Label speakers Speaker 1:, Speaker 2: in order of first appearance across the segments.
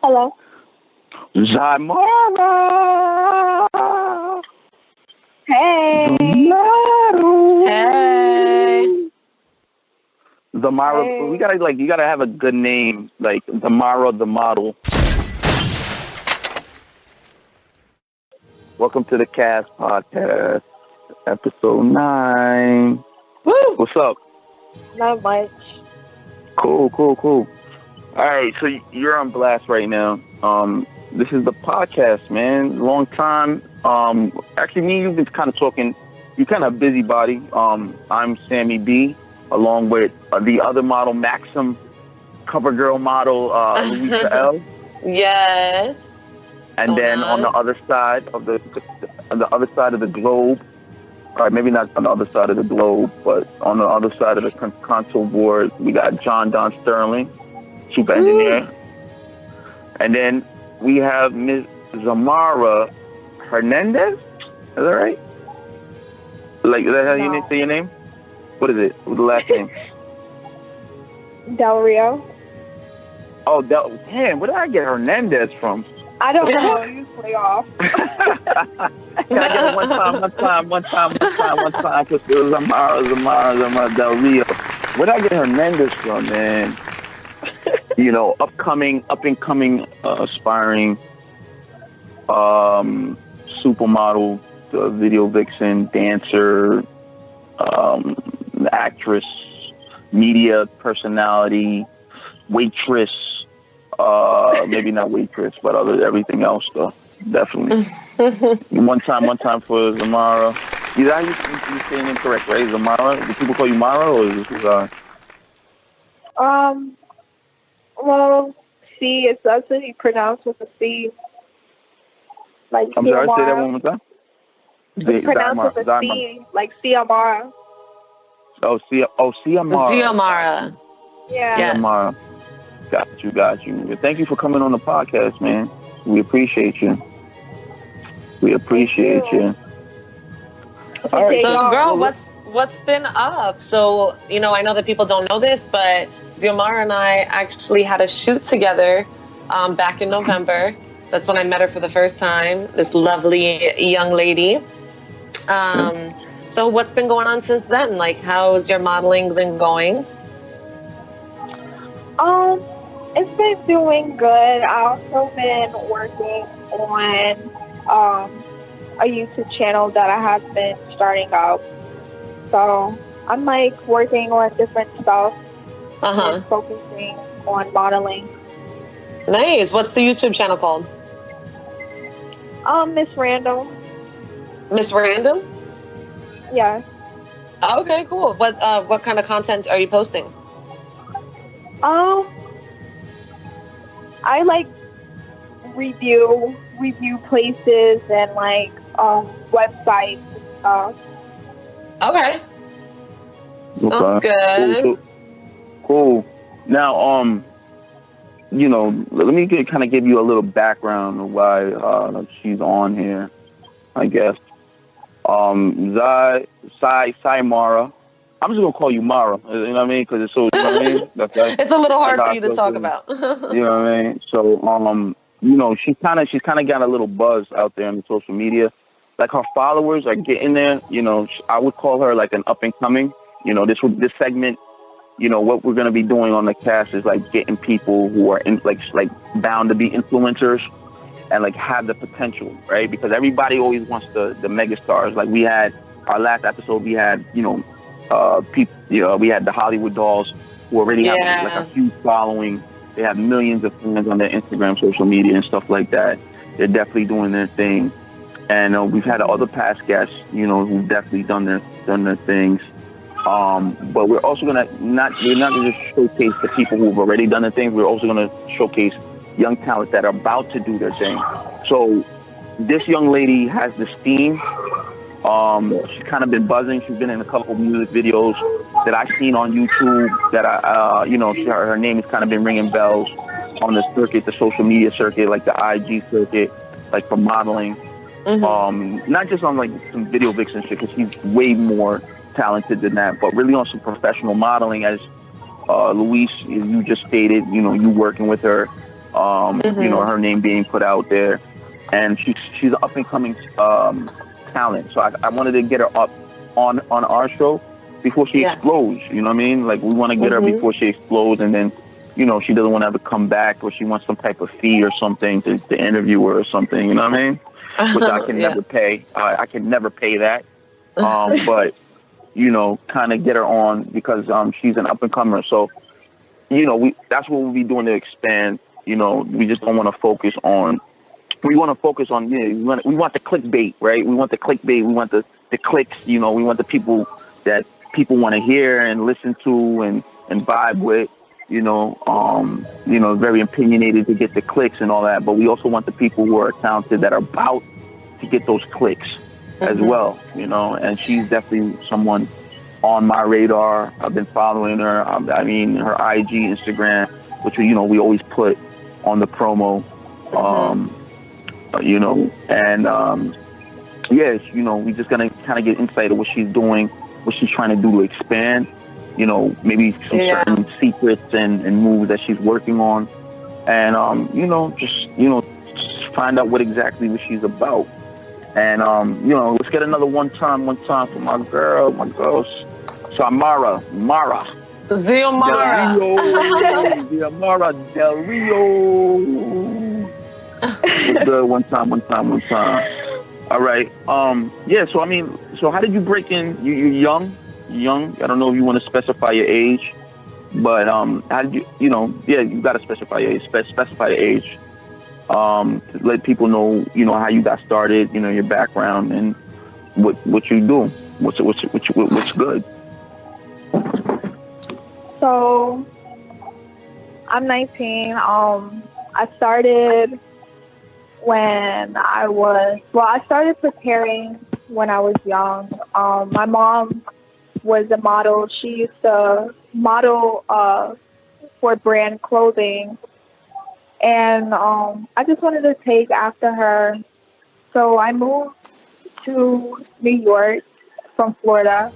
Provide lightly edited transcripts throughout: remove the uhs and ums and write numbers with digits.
Speaker 1: Hello.
Speaker 2: Xiomara.
Speaker 1: Hey.
Speaker 3: Hey.
Speaker 2: Xiomara,
Speaker 1: Hey.
Speaker 2: you gotta have a good name, like Xiomara the Model. Welcome to the Cast Podcast, episode 9.
Speaker 3: Woo!
Speaker 2: What's up?
Speaker 1: Not much.
Speaker 2: Cool. All right, so you're on blast right now. This is the podcast, man. Long time. Actually, me and you've been kind of talking. You're kind of a busybody. I'm Sammy BE, along with the other model, Maxim, cover girl model, Luisa L.
Speaker 3: Yes.
Speaker 2: And then on the other side of the globe, or maybe not on the other side of the globe, but on the other side of the console board, we got John Don Sterling, super engineer. And then we have Ms. Xiomara Hernandez. Is that right? Like, is that how you say your name? What is it? What's the last name?
Speaker 1: Del Rio.
Speaker 2: Oh, damn, where did I get Hernandez from?
Speaker 1: I don't know. You play off.
Speaker 2: Can I get it one time? Because it was Xiomara Del Rio. Where did I get Hernandez from, man? You know, up and coming, aspiring supermodel, video vixen, dancer, actress, media personality, waitress. Maybe not waitress, but everything else though. Definitely. one time for Xiomara. You saying incorrect, right? Xiomara? Do people call you Mara or is this
Speaker 1: Well, C, it's actually pronounced with a C. Like
Speaker 2: I'm sorry, say that one more time.
Speaker 1: It's pronounced with a C, like Xiomara.
Speaker 2: Xiomara.
Speaker 3: Xiomara.
Speaker 1: Yeah.
Speaker 3: Yes.
Speaker 2: Xiomara. Got you. Thank you for coming on the podcast, man. We appreciate you. All right.
Speaker 3: So, girl, what's been up? So, you know, I know that people don't know this, but Xiomara and I actually had a shoot together back in November. That's when I met her for the first time, this lovely young lady. So what's been going on since then? Like, how's your modeling been going?
Speaker 1: It's been doing good. I've also been working on a YouTube channel that I have been starting up. So I'm like working on different stuff and focusing on modeling.
Speaker 3: Nice. What's the YouTube channel called?
Speaker 1: Miss Random.
Speaker 3: Miss Random?
Speaker 1: Yeah.
Speaker 3: Okay, cool. What kind of content are you posting?
Speaker 1: I like review places and like websites and stuff.
Speaker 3: Okay. Sounds good.
Speaker 2: Cool. Now, you know, let me kind of give you a little background of why she's on here, I guess. Xiomara. I'm just gonna call you Mara. You know what I mean? Because it's so. You know what I mean?
Speaker 3: It's a little hard for you to talk about.
Speaker 2: You know what I mean? So, you know, she's kind of got a little buzz out there on the social media. Like, her followers are getting there. You know, I would call her like an up and coming. You know, this segment. You know, what we're gonna be doing on the cast is like getting people who are like bound to be influencers and like have the potential, right? Because everybody always wants the mega stars. Like, we had our last episode, we had we had the Hollywood dolls who already have like a huge following. They have millions of fans on their Instagram, social media, and stuff like that. They're definitely doing their thing. And we've had other past guests, you know, who've definitely done their things. But we're also we're not gonna just showcase the people who've already done their things. We're also gonna showcase young talent that are about to do their thing. So this young lady has this theme. She's kind of been buzzing. She's been in a couple of music videos that I've seen on YouTube that her name has kind of been ringing bells on the circuit, the social media circuit, like the IG circuit, like for modeling. Not just on like some video vixen shit, because she's way more talented than that, but really on some professional modeling, as Luis, you just stated, you know, you working with her You know, her name being put out there, and she's an up and coming talent. So I wanted to get her up on our show before she explodes. You know what I mean? Like, we want to get her before she explodes, and then, you know, she doesn't want to have to come back, or she wants some type of fee or something to interview her or something. You know what I mean? Which I can never pay. I can never pay that. But, you know, kind of get her on because she's an up and comer. So, you know, that's what we'll be doing to expand. You know, we just don't want to focus on. We want to focus on. You know, we want the clickbait, right? We want the clickbait. We want the clicks. You know, we want the people that people want to hear and listen to and vibe with. You know, very opinionated to get the clicks and all that. But we also want the people who are talented that are about to get those clicks as well. You know, and she's definitely someone on my radar. I've been following her. I mean, her IG, Instagram, which we always put on the promo. You know, and yes, you know, we just gonna kind of get insight of what she's doing, what she's trying to do to expand. You know, maybe some certain secrets and moves that she's working on, and you know, just find out what she's about. And you know, let's get another one time for my girl, Xiomara Xiomara Del Rio. What's good? One time. All right. Yeah. So I mean, how did you break in? You're young. I don't know if you want to specify your age, but how did you? You know, yeah, you got to specify your age. Specify your age. To let people know, you know, how you got started. You know, your background and what you do. What's good.
Speaker 1: So I'm 19. I started when I started preparing when I was young. My mom was a model. She used to model for brand clothing. And I just wanted to take after her. So I moved to New York from Florida.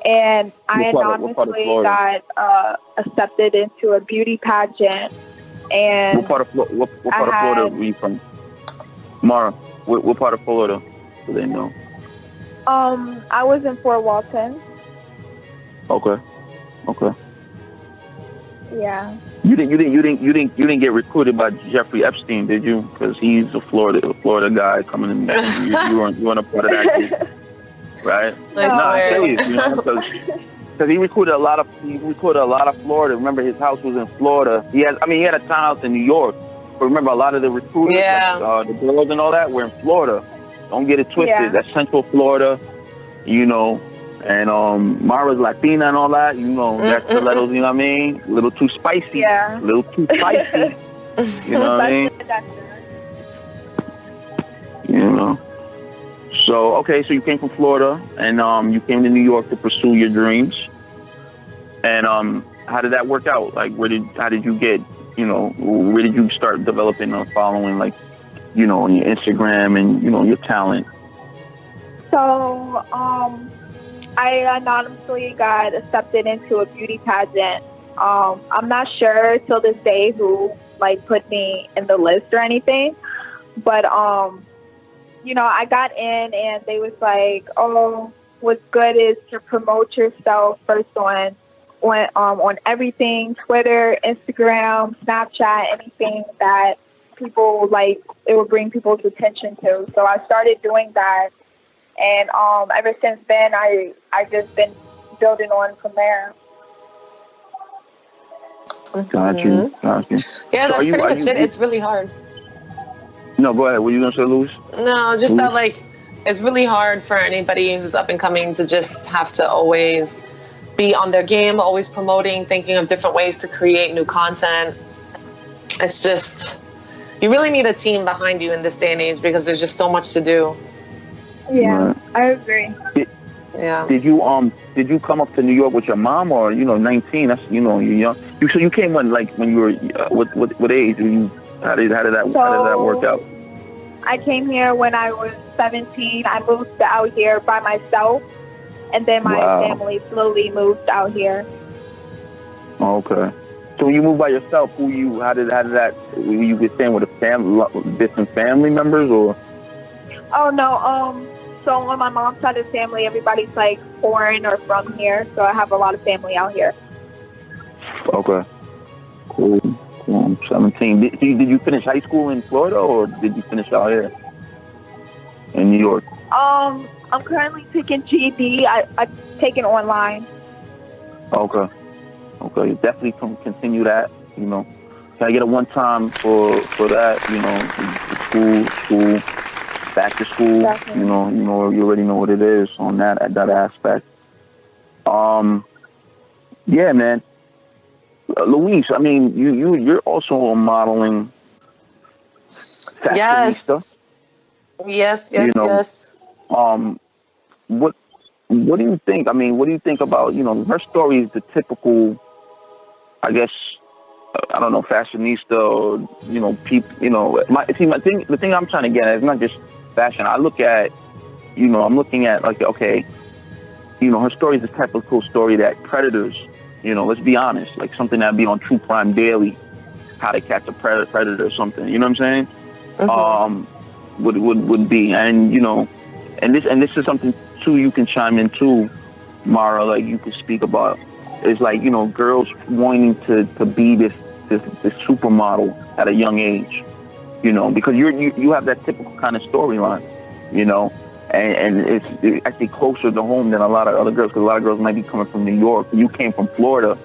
Speaker 1: And I anonymously got accepted into a beauty pageant. And
Speaker 2: what part of Florida were you from? Mara, what part of Florida do they know?
Speaker 1: I was in Fort Walton.
Speaker 2: Okay.
Speaker 1: Yeah.
Speaker 2: You didn't get recruited by Jeffrey Epstein, did you? Because he's a Florida guy coming in. You weren't a part of that group, right? Because he recruited a lot of Florida. Remember, his house was in Florida. He had a townhouse in New York. But remember, a lot of the recruiters, like, the girls and all that, were in Florida. Don't get it twisted. Yeah. That's Central Florida, you know. And Mara's Latina and all that, you know. That's stilettos, you know what I mean? A little too spicy. Yeah. A little too spicy. You know what I mean? You know. So, okay, so you came from Florida, and you came to New York to pursue your dreams. And how did that work out? Like, how did you get, you know, where did you start developing a following, like, you know, on your Instagram and, you know, your talent?
Speaker 1: So, I anonymously got accepted into a beauty pageant. I'm not sure till this day who, like, put me in the list or anything, but, you know, I got in and they was like, oh, what's good is to promote yourself first on everything, Twitter, Instagram, Snapchat, anything that people like, it will bring people's attention to. So I started doing that. And ever since then, I just been building on from there.
Speaker 2: Got you.
Speaker 3: Yeah, that's pretty much it. It's really hard.
Speaker 2: No, go ahead. What are you going to say, Louis?
Speaker 3: No, just that, like, it's really hard for anybody who's up and coming to just have to always be on their game, always promoting, thinking of different ways to create new content. It's just, you really need a team behind you in this day and age because there's just so much to do.
Speaker 1: Yeah, right. I agree.
Speaker 2: Did you come up to New York with your mom, or, you know, 19? That's, you know, you're young. So you came when you were what age? How did that work out?
Speaker 1: I came here when I was 17. I moved out here by myself, and then my family slowly moved out here.
Speaker 2: Okay. So when you moved by yourself, how did that, were you get staying with distant family members or?
Speaker 1: Oh no, so on my mom's side of the family, everybody's like foreign or from here, so I have a lot of family out here.
Speaker 2: Okay. Cool. 17. Did you finish high school in Florida or did you finish out here in New York?
Speaker 1: I'm currently taking GED. I take it online.
Speaker 2: Okay. Definitely continue that. You know, can I get a one time for that? You know, school, back to school.
Speaker 1: Definitely.
Speaker 2: You already know what it is on that aspect. Yeah, man. Luis, I mean, you're also a modeling fashionista.
Speaker 3: Yes.
Speaker 2: Yes. What do you think? I mean, what do you think about, her story is the typical, I guess, I don't know, fashionista or, people, the thing I'm trying to get at is not just fashion. I look at, I'm looking at like, okay, her story is the typical story that predators, let's be honest, like something that'd be on True Crime Daily, how to catch a predator or something, you know what I'm saying? Mm-hmm. Would be, and, and this is something too you can chime in too, Mara, like you could speak about. It's like, girls wanting to be this supermodel at a young age, because you have that typical kind of storyline, and it's actually closer to home than a lot of other girls, because a lot of girls might be coming from New York. You came from Florida,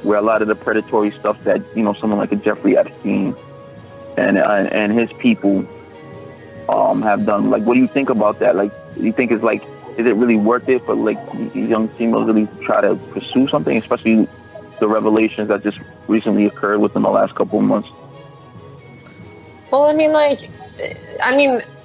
Speaker 2: where a lot of the predatory stuff that, someone like a Jeffrey Epstein and his people have done. Like, what do you think about that? Like, do you think is it really worth it for like these young females really try to pursue something, especially the revelations that just recently occurred within the last couple of months?
Speaker 3: Well, I mean,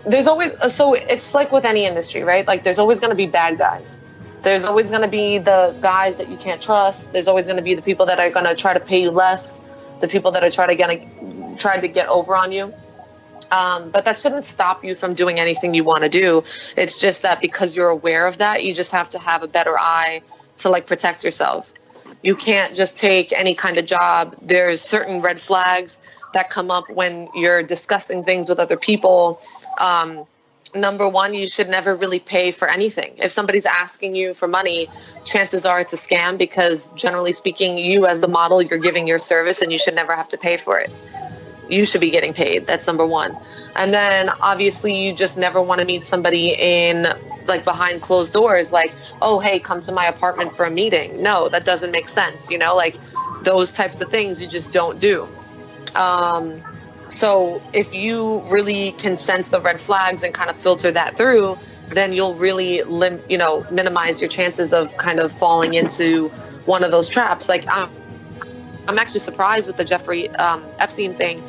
Speaker 3: there's always, so it's like with any industry, right? Like there's always going to be bad guys. There's always going to be the guys that you can't trust. There's always going to be the people that are going to try to pay you less, the people that are trying to get over on you. But that shouldn't stop you from doing anything you want to do. It's just that because you're aware of that, you just have to have a better eye to like protect yourself. You can't just take any kind of job. There's certain red flags that come up when you're discussing things with other people. Number one, you should never really pay for anything. If somebody's asking you for money, chances are it's a scam, because generally speaking, you as the model, you're giving your service and you should never have to pay for it. You should be getting paid. That's number one. And then obviously you just never want to meet somebody in like behind closed doors, like, oh, hey, come to my apartment for a meeting. No, that doesn't make sense. Like those types of things you just don't do. So if you really can sense the red flags and kind of filter that through, then you'll really, minimize your chances of kind of falling into one of those traps. Like I'm actually surprised with the Jeffrey Epstein thing,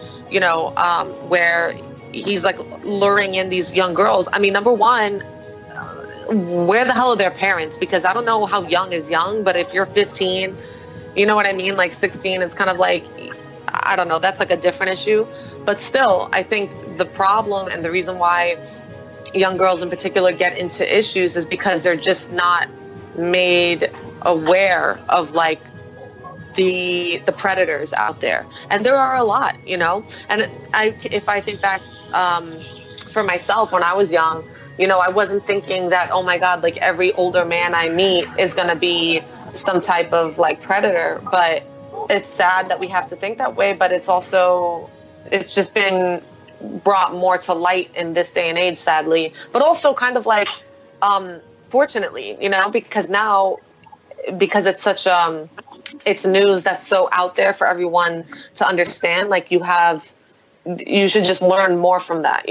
Speaker 3: where he's like luring in these young girls. I mean, number one, where the hell are their parents? Because I don't know how young is young, but if you're 15, you know what I mean? Like 16, it's kind of like, I don't know, that's like a different issue. But still, I think the problem and the reason why young girls in particular get into issues is because they're just not made aware of like the predators out there. And there are a lot, and if I think back for myself when I was young, I wasn't thinking that, oh my God, like every older man I meet is going to be some type of like predator. But it's sad that we have to think that way, but it's just been brought more to light in this day and age, sadly, but also kind of like fortunately, because now, because it's such it's news that's so out there for everyone to understand. Like you should just learn more from that,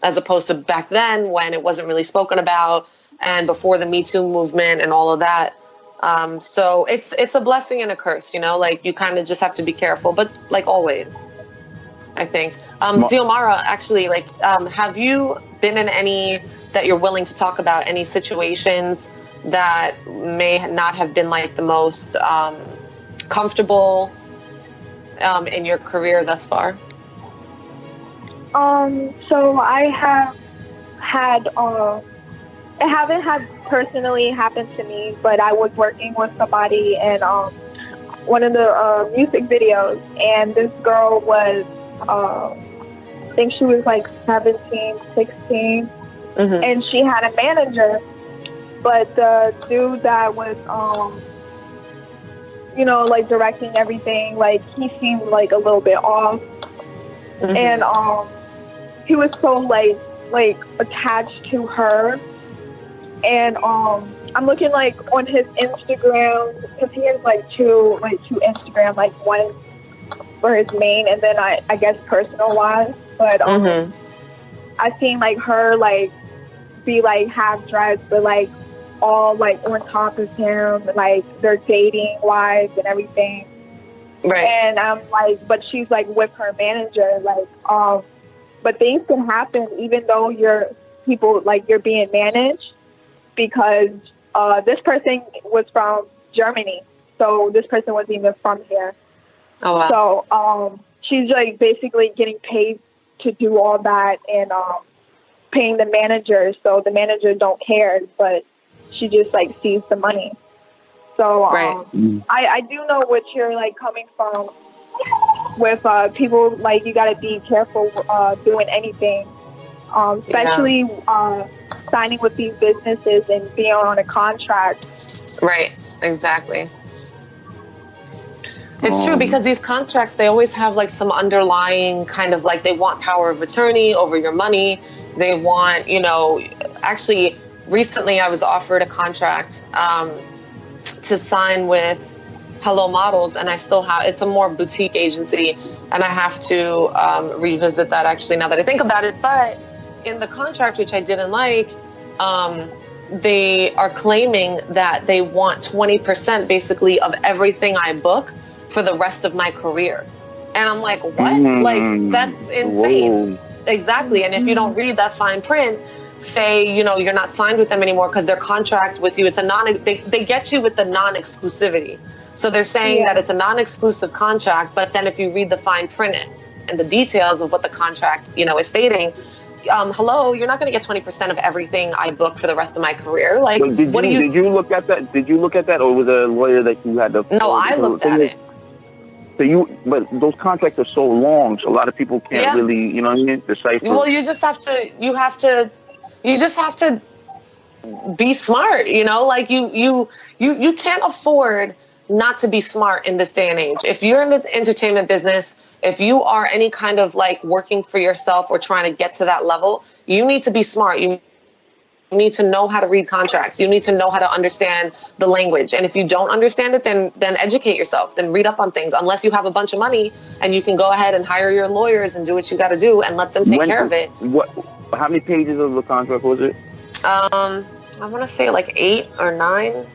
Speaker 3: as opposed to back then when it wasn't really spoken about, and before the Me Too movement and all of that. So it's a blessing and a curse, like you kind of just have to be careful, but like always, I think. Xiomara, actually, like, have you been in any that you're willing to talk about, any situations that may not have been like the most comfortable in your career thus far?
Speaker 1: So I have had, it haven't had personally happened to me, but I was working with somebody and music videos, and this girl was, I think she was like 17, 16, and she had a manager, but the dude that was, you know, like directing everything, like he seemed like a little bit off, and he was so like attached to her, and I'm looking like on his Instagram, because he has like two Instagram, like one for his main and then I guess personal wise, but I seen like her like be like half dressed, but like all like on top of him, like they're dating wise and everything.
Speaker 3: Right.
Speaker 1: And I'm like, but she's like with her manager, like but things can happen even though you're being managed, because this person was from Germany, so this person wasn't even from here.
Speaker 3: Oh wow.
Speaker 1: So she's like basically getting paid to do all that, and paying the manager, so the manager don't care, but she just like sees the money. So I do know what you're like coming from with people, like you gotta be careful doing anything, especially signing with these businesses and being on a contract.
Speaker 3: Right, exactly. It's true, because these contracts, they always have like some underlying kind of like, they want power of attorney over your money. They want, you know, actually recently I was offered a contract to sign with Hello Models, and I still have, it's a more boutique agency, and I have to revisit that actually now that I think about it. But in the contract, which I didn't like, they are claiming that they want 20% basically of everything I book for the rest of my career. And I'm like, what? Like, that's insane. Whoa. Exactly. And if you don't read that fine print, say, you know, you're not signed with them anymore because their contract with you, it's a they get you with the non-exclusivity. So they're saying that it's a non-exclusive contract, but then if you read the fine print and the details of what the contract, you know, is stating, hello, you're not going to get 20% of everything I book for the rest of my career. Like, did you look at that? Did you look at that, or was it a lawyer that you had to? No,
Speaker 1: I looked at it.
Speaker 2: So but those contracts are so long, so a lot of people can't really, you know what I mean, decipher.
Speaker 3: Well, you just have to be smart, you know, like you can't afford not to be smart in this day and age. If you're in the entertainment business, if you are any kind of like working for yourself or trying to get to that level, you need to be smart. You need to know how to read contracts. You need to know how to understand the language. And if you don't understand it, then educate yourself, then read up on things, unless you have a bunch of money and you can go ahead and hire your lawyers and do what you got to do and let them take care of it.
Speaker 2: How many pages of the contract was it?
Speaker 3: I want to say like 8 or 9.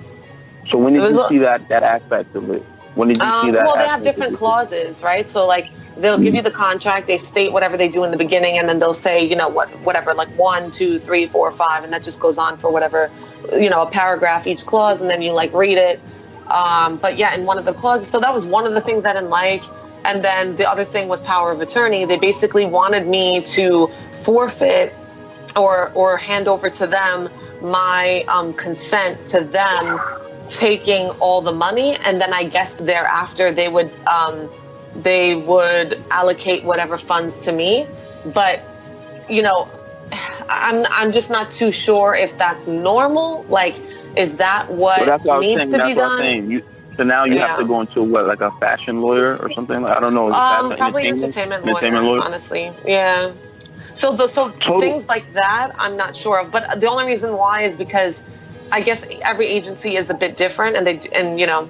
Speaker 2: So when did you see that aspect of it? When did you see that?
Speaker 3: Well, they have different clauses, right? So like they'll give you the contract, they state whatever they do in the beginning, and then they'll say, you know, whatever, like 1, 2, 3, 4, 5, and that just goes on for whatever, you know, a paragraph each clause, and then you like read it. But yeah, in one of the clauses, so that was one of the things I didn't like. And then the other thing was power of attorney. They basically wanted me to forfeit or hand over to them my consent to them taking all the money, and then I guess thereafter they would allocate whatever funds to me. But you know, I'm just not too sure if that's normal. Like, is that what needs to be done?
Speaker 2: So now you have to go into what, like a fashion lawyer or something? I don't know.
Speaker 3: Probably entertainment lawyer, honestly. Yeah. So things like that, I'm not sure of. But the only reason why is because I guess every agency is a bit different, and you know,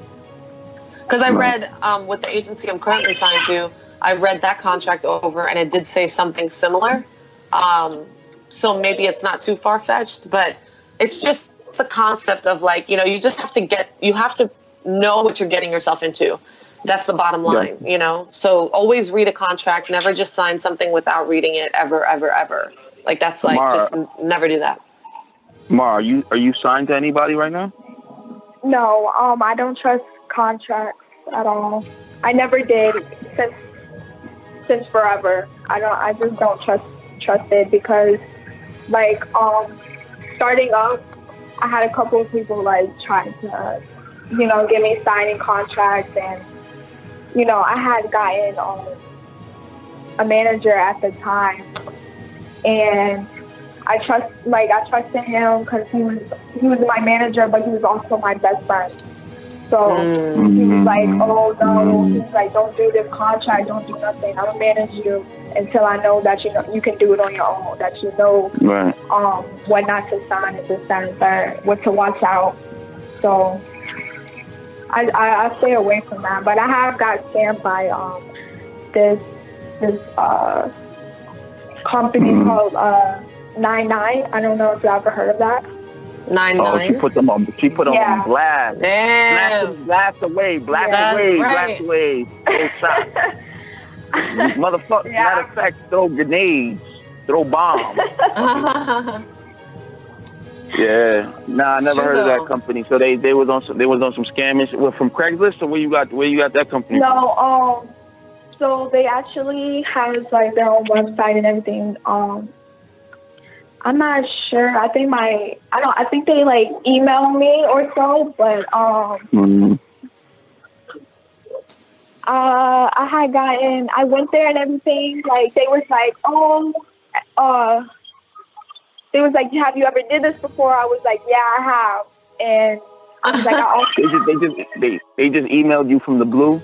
Speaker 3: because I read with the agency I'm currently signed to, I read that contract over, and it did say something similar. So maybe it's not too far fetched, but it's just the concept of like, you know, you have to know what you're getting yourself into. That's the bottom line, you know? So always read a contract, never just sign something without reading it ever, ever, ever. Like that's like, Mara, just never do that.
Speaker 2: Mara, are you signed to anybody right now?
Speaker 1: No, I don't trust contracts at all. I never did since forever. I just don't trust it because like starting up, I had a couple of people like trying to get me signing contracts. And, I had gotten a manager at the time, and I trusted him because he was my manager, but he was also my best friend. So he was like, oh no, he's like, don't do this contract, don't do nothing. I will manage you until I know that you can do it on your own, that
Speaker 2: right.
Speaker 1: What not to sign and this, that, and third, what to watch out. So I stay away from that. But I have got scammed by this company called 99. I don't know if you ever heard of that.
Speaker 3: 99.
Speaker 2: Oh, she put them on blast.
Speaker 3: Damn.
Speaker 2: Blast away. Blast away. Throw shots. Motherfucker.
Speaker 1: Yeah.
Speaker 2: Matter of fact, throw grenades. Throw bombs. Yeah. Nah, I never heard of that company. So they was on some scamming. Well, from Craigslist, or where you got that company?
Speaker 1: No, so they actually has like their own website and everything. I'm not sure. I think they like emailed me or so, but I went there and everything. Like they was like, they was like, have you ever did this before? I was like, yeah, I have. And I was like,
Speaker 2: they just emailed you from the blue?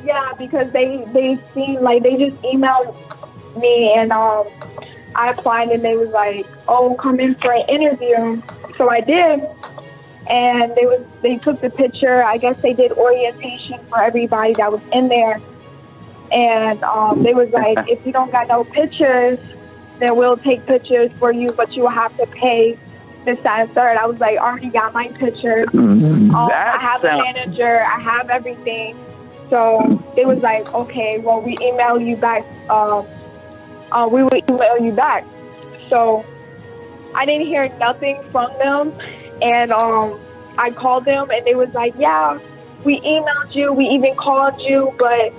Speaker 1: Yeah, because they seemed like they just emailed me, and I applied, and they was like, oh, come in for an interview. So I did, and they took the picture. I guess they did orientation for everybody that was in there, and they was like, if you don't got no pictures, then we'll take pictures for you, but you will have to pay this, that, and third. I was like, already got my pictures. I have a manager. I have everything. So it was like, okay, well, we email you back. We will email you back. So I didn't hear nothing from them, and I called them, and they was like, yeah, we emailed you, we even called you, but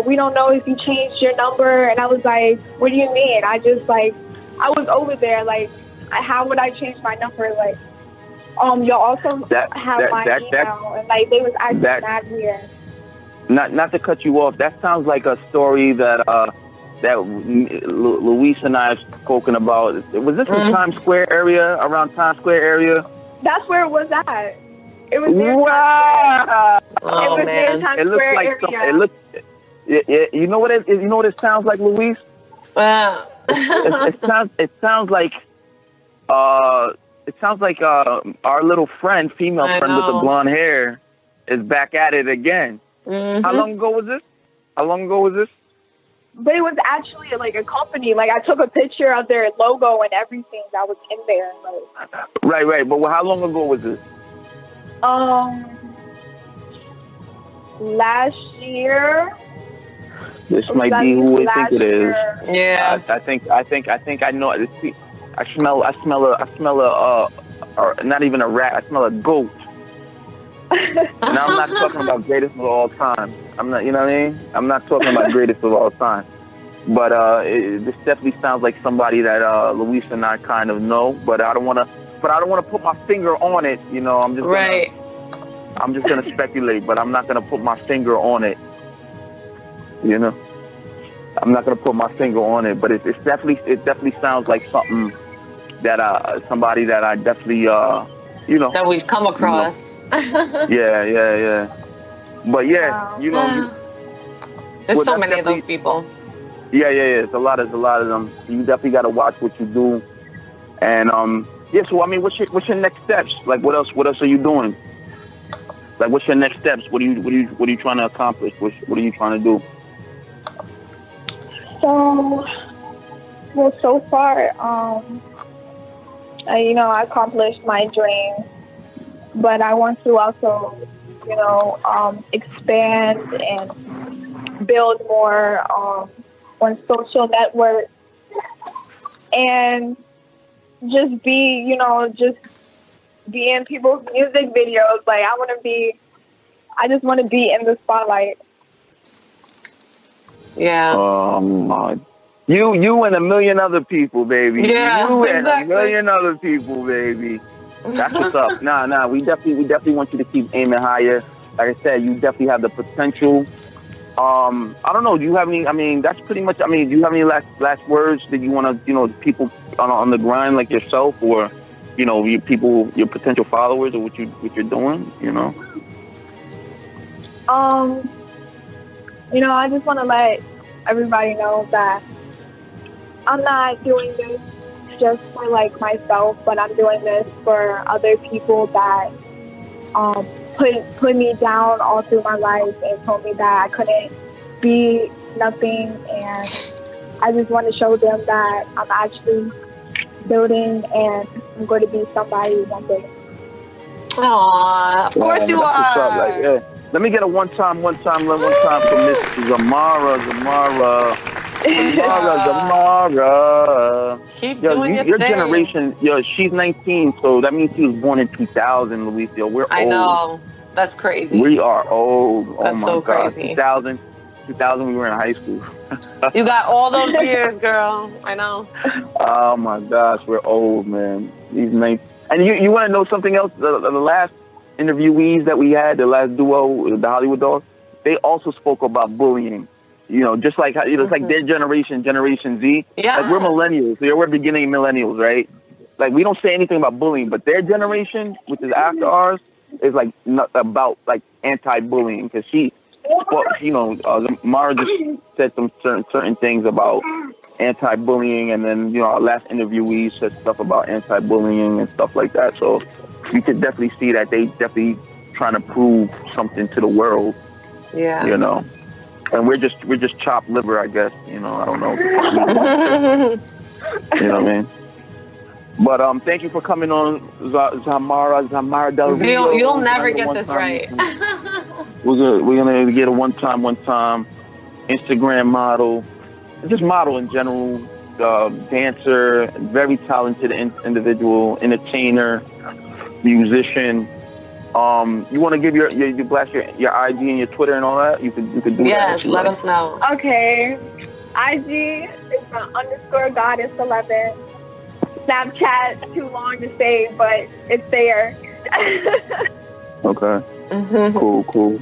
Speaker 1: we don't know if you changed your number. And I was like, what do you mean? I was over there, like, how would I change my number? Like, you'll also have my email, and like they was acting mad weird.
Speaker 2: Not to cut you off, that sounds like a story that Luisa and I have spoken about. Was this in Times Square area? Around Times Square area?
Speaker 1: That's where it was at. It was near Times Square area.
Speaker 2: It looked. Yeah, you know what it sounds like, Luis? It sounds like our little friend, female friend with the blonde hair, is back at it again.
Speaker 3: Mm-hmm.
Speaker 2: How long ago was this?
Speaker 1: But it was actually like a company. Like I took a picture of their logo and everything that was in there. Like,
Speaker 2: right. But how long ago was this?
Speaker 1: Last year.
Speaker 2: This might be who I think it is.
Speaker 3: Yeah.
Speaker 2: I think I know. I smell a not even a rat. I smell a goat. And I'm not talking about greatest of all time. I'm not, you know what I mean? I'm not talking about greatest of all time. But this definitely sounds like somebody that Luisa and I kind of know. But I don't want to put my finger on it. You know, I'm just gonna speculate, but I'm not gonna put my finger on it. You know, I'm not gonna put my finger on it. But it definitely sounds like something that somebody that I definitely
Speaker 3: that we've come across.
Speaker 2: Yeah. But yeah, wow.
Speaker 3: There's so many of those people.
Speaker 2: Yeah. It's a lot of them. You definitely got to watch what you do. And so I mean, what's your next steps? Like, what else are you doing? Like, what's your next steps? What are you trying to accomplish? What are you trying to do?
Speaker 1: So far, I accomplished my dream, but I want to also, expand and build more on social networks and just be in people's music videos. Like I just want to be in the spotlight.
Speaker 3: Yeah.
Speaker 2: Oh my. You and a million other people, baby.
Speaker 3: Yeah,
Speaker 2: you
Speaker 3: exactly.
Speaker 2: and a million other people, baby. That's what's up. Nah. We definitely want you to keep aiming higher. Like I said, you definitely have the potential. I don't know. Do you have any? I mean, that's pretty much. I mean, do you have any last words that you want to, people on the grind like yourself, or, your people, your potential followers, or what you're doing?
Speaker 1: I just want to let everybody know that I'm not doing this just for like myself, but I'm doing this for other people that put me down all through my life and told me that I couldn't be nothing, and I just want to show them that I'm actually building and I'm going to be somebody one day.
Speaker 3: Aww, of course you are.
Speaker 2: Let me get a one time from Miss Xiomara.
Speaker 3: Keep doing your thing.
Speaker 2: Generation, she's 19, so that means she was born in 2000, Luisa. We're old.
Speaker 3: I know. That's crazy.
Speaker 2: We are old. Oh
Speaker 3: That's
Speaker 2: my
Speaker 3: so
Speaker 2: God.
Speaker 3: crazy.
Speaker 2: 2000, we were in high school.
Speaker 3: You got all those years, girl. I know.
Speaker 2: Oh my gosh, we're old, man. These 19. And you want to know something else? The last interviewees that we had, the last duo, the Hollywood Dogs, they also spoke about bullying. Just like it's like their generation Z.
Speaker 3: Yeah.
Speaker 2: Like we're millennials. We're beginning millennials, right? Like we don't say anything about bullying, but their generation, which is after ours, is like not about like anti-bullying, because Mara just said some certain things about anti-bullying, and then our last interviewee said stuff about anti-bullying and stuff like that. So you could definitely see that they definitely trying to prove something to the world.
Speaker 3: Yeah.
Speaker 2: And we're just chopped liver, I guess. I don't know. You know what I mean? But thank you for coming on, Xiomara Del Rio.
Speaker 3: You'll never get this right.
Speaker 2: We're gonna get a one time Instagram model, just model in general, dancer, very talented individual, entertainer, musician. You want to give your blast your IG and your Twitter and all that? You could do that.
Speaker 3: Yes, let us know.
Speaker 1: Okay, IG is _goddess11. Snapchat, too long to say, but it's there.
Speaker 2: Okay. Cool.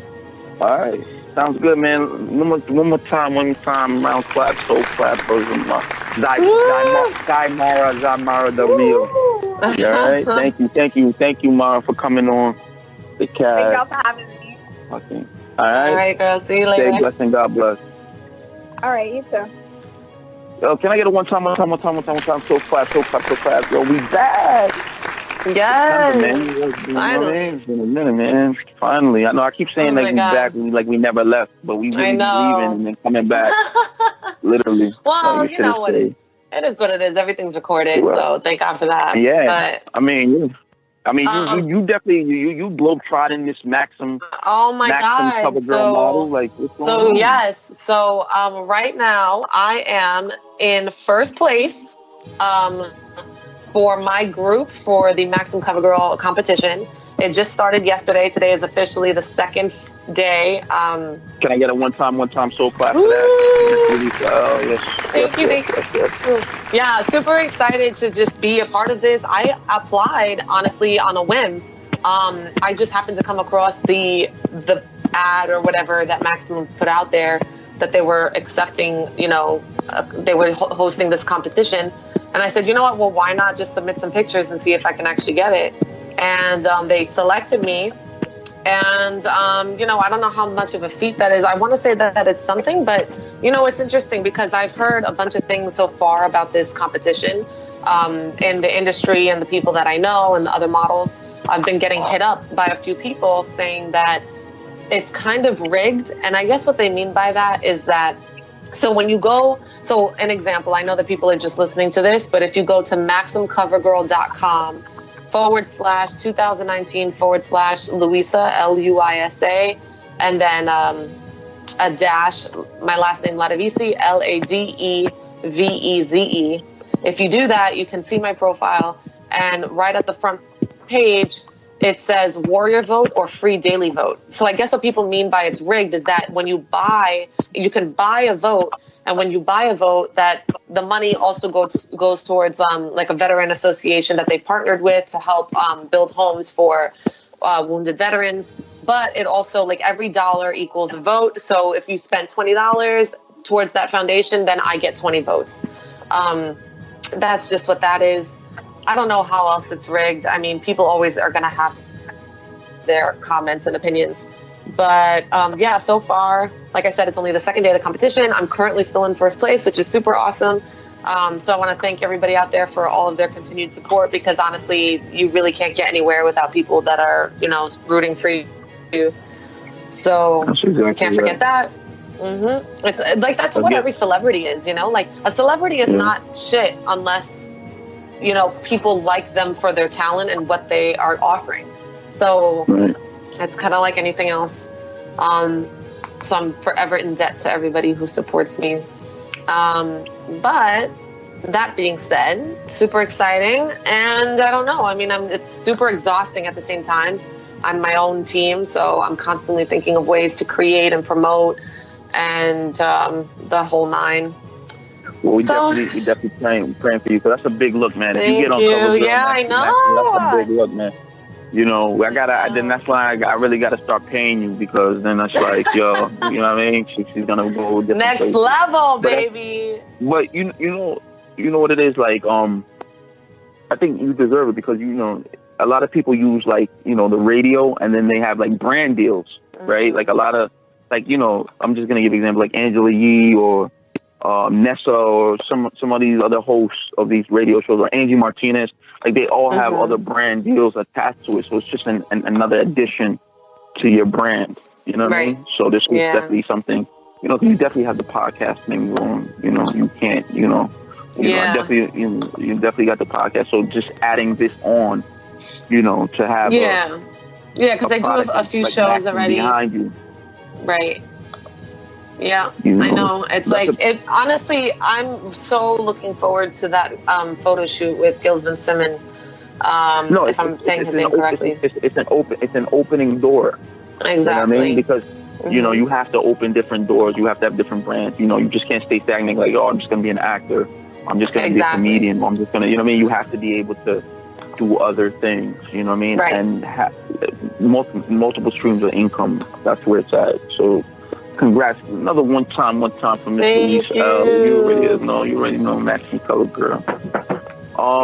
Speaker 2: All right. Sounds good, man. One more time. Round clap, soul clap, Xiomara The Real. All right. Thank you, Mara, for coming on the cast.
Speaker 1: Thank y'all for having me.
Speaker 2: Okay. All right.
Speaker 3: All right, girl. See you later.
Speaker 2: Stay blessed and God bless.
Speaker 1: All right, you too.
Speaker 2: Yo, can I get a one time, so clap. Yo, we back.
Speaker 3: Yes.
Speaker 2: Finally. It's been a minute, man. Finally. I know I keep saying we back, like we never left, but we really leaving and then coming back. Literally.
Speaker 3: Well, you know what it is what it is. Everything's recorded, so thank God for that.
Speaker 2: Yeah. But, you definitely you globetrotting this Maxim.
Speaker 3: Oh my God!
Speaker 2: Cover girl model. Like, what's going on?
Speaker 3: Yes. So right now I am in first place for my group for the Maxim Cover Girl competition. It just started yesterday. Today is officially the second day.
Speaker 2: Can I get a one time soul clap for that? Yes.
Speaker 3: Thank you. Yeah, super excited to just be a part of this. I applied, honestly, on a whim. I just happened to come across the ad or whatever that Maxim put out there that they were accepting, they were hosting this competition. And I said, you know what? Well, why not just submit some pictures and see if I can actually get it? And they selected me. And, I don't know how much of a feat that is. I want to say that it's something, but, it's interesting because I've heard a bunch of things so far about this competition in the industry and the people that I know and the other models. I've been getting hit up by a few people saying that it's kind of rigged. And I guess what they mean by that is that, so when you go, so an example, I know that people are just listening to this, but if you go to MaximCoverGirl.com /2019 Luisa Luisa, and then a dash, my last name Ladeveze, Ladeveze. If you do that, you can see my profile, and right at the front page, it says warrior vote or free daily vote. So I guess what people mean by it's rigged is that when you can buy a vote, and when you buy a vote, that the money also goes towards like a veteran association that they partnered with to help build homes for wounded veterans. But it also, like, every dollar equals a vote. So if you spend $20 towards that foundation, then I get 20 votes. That's just what that is. I don't know how else it's rigged. I mean, people always are going to have their comments and opinions. But yeah, so far, like I said, it's only the second day of the competition. I'm currently still in first place, which is super awesome. So I want to thank everybody out there for all of their continued support, because honestly, you really can't get anywhere without people that are, you know, rooting for you. So you can't forget that. It's like, that's what every celebrity is, you know, like a celebrity is not shit unless, you know, people like them for their talent and what they are offering. So it's kind of like anything else. So I'm forever in debt to everybody who supports me. But that being said, super exciting. And I don't know, I mean, it's super exhausting at the same time. I'm my own team, so I'm constantly thinking of ways to create and promote and that whole nine.
Speaker 2: Well, we definitely praying for you, because that's a big look, man.
Speaker 3: Thank
Speaker 2: if you get on
Speaker 3: you.
Speaker 2: cover,
Speaker 3: Yeah, I know.
Speaker 2: That's a big look, man. You know, then that's why I really gotta start paying you, because then that's like, yo, you know what I mean? She's gonna go
Speaker 3: next
Speaker 2: places.
Speaker 3: level, baby.
Speaker 2: But you know what it is, like, I think you deserve it, because, you know, a lot of people use, like, you know, the radio, and then they have like brand deals, right? Like a lot of, like, you know, I'm just gonna give an example, like Angela Yee or Nessa or some of these other hosts of these radio shows, or Angie Martinez, like they all have other brand deals attached to it. So it's just another addition to your brand. You know what I mean? So this is definitely something, you know, 'cause you definitely have the podcast thing going. You know, you can't, you know, you definitely got the podcast. So just adding this on, you know, to have
Speaker 3: because I do have a few shows already
Speaker 2: behind you.
Speaker 3: Right. Yeah,
Speaker 2: you know,
Speaker 3: I know. It's like, honestly, I'm so looking forward to that photo shoot with Gilles Vincent. If I'm saying his name correctly.
Speaker 2: It's an opening door.
Speaker 3: Exactly.
Speaker 2: You know what I mean? Because, you know, you have to open different doors. You have to have different brands. You know, you just can't stay stagnant like, oh, I'm just going to be an actor. I'm just going to be a comedian. I'm just going to, you know what I mean? You have to be able to do other things, you know what I mean?
Speaker 3: Right.
Speaker 2: And multiple streams of income. That's where it's at. So, congrats. Another one time from Miss Luisa L. You already know Maxine Color Girl.